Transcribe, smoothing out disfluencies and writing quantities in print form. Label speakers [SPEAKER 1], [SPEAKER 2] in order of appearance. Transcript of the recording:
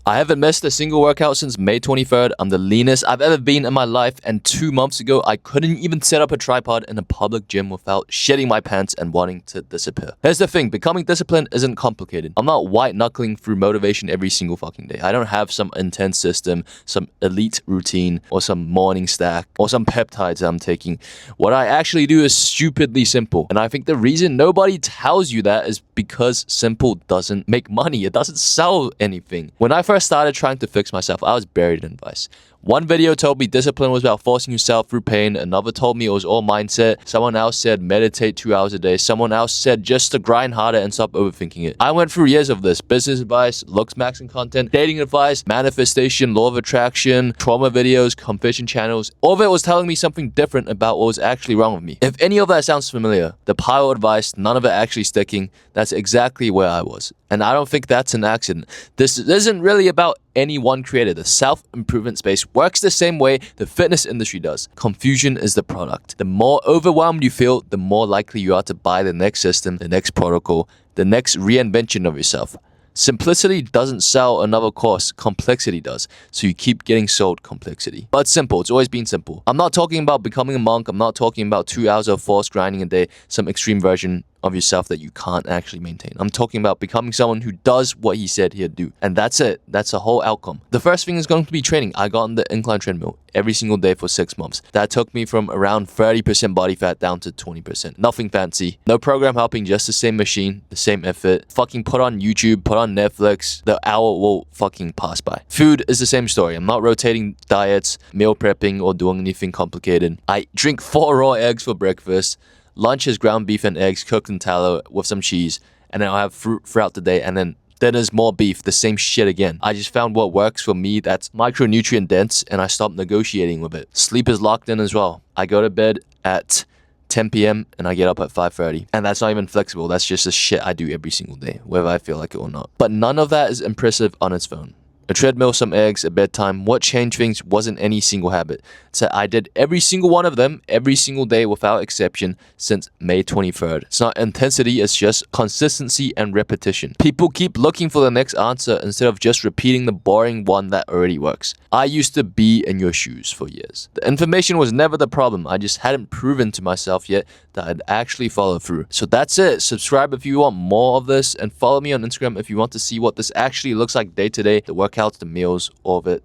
[SPEAKER 1] I haven't missed a single workout since May 23rd. I'm the leanest I've ever been in my life, and 2 months ago, I couldn't even set up a tripod in a public gym without shitting my pants and wanting to disappear. Here's the thing, becoming disciplined isn't complicated. I'm not white-knuckling through motivation every single fucking day. I don't have some intense system, some elite routine, or some morning stack, or some peptides I'm taking. What I actually do is stupidly simple, and I think the reason nobody tells you that is because simple doesn't make money. It doesn't sell anything. When I first started trying to fix myself, I was buried in advice. One video told me discipline was about forcing yourself through pain. Another told me it was all mindset. Someone else said meditate 2 hours a day. Someone else said just to grind harder and stop overthinking it. I went through years of this. Business advice, looks maxing content, dating advice, manifestation, law of attraction, trauma videos, confession channels. All of it was telling me something different about what was actually wrong with me. If any of that sounds familiar, the pile of advice, none of it actually sticking, that's exactly where I was. And I don't think that's an accident. This isn't really about any one creator. The self-improvement space works the same way the fitness industry does. Confusion is the product. The more overwhelmed you feel, the more likely you are to buy the next system, the next protocol, the next reinvention of yourself. Simplicity doesn't sell another course, complexity does. So you keep getting sold complexity. But it's simple, it's always been simple. I'm not talking about becoming a monk, I'm not talking about 2 hours of forced grinding a day, some extreme version of yourself that you can't actually maintain. I'm talking about becoming someone who does what he said he'd do. And that's it. That's the whole outcome. The first thing is going to be training. I got on the incline treadmill every single day for 6 months. That took me from around 30% body fat down to 20%. Nothing fancy. No program helping, just the same machine, the same effort. Fucking put on YouTube, put on Netflix. The hour will fucking pass by. Food is the same story. I'm not rotating diets, meal prepping, or doing anything complicated. I drink 4 raw eggs for breakfast. Lunch is ground beef and eggs cooked in tallow with some cheese, and then I'll have fruit throughout the day, and then dinner's more beef, the same shit again. I just found what works for me that's micronutrient dense, and I stopped negotiating with it. Sleep is locked in as well. I go to bed at 10 p.m. and I get up at 5:30, and that's not even flexible. That's just the shit I do every single day, whether I feel like it or not. But none of that is impressive on its own. A treadmill, some eggs, at bedtime. What changed things wasn't any single habit. So I did every single one of them every single day without exception since May 23rd. It's not intensity, it's just consistency and repetition. People keep looking for the next answer instead of just repeating the boring one that already works. I used to be in your shoes for years. The information was never the problem. I just hadn't proven to myself yet that I'd actually follow through. So that's it. Subscribe if you want more of this, and follow me on Instagram if you want to see what this actually looks like day to day, the workouts, the meals, all of it.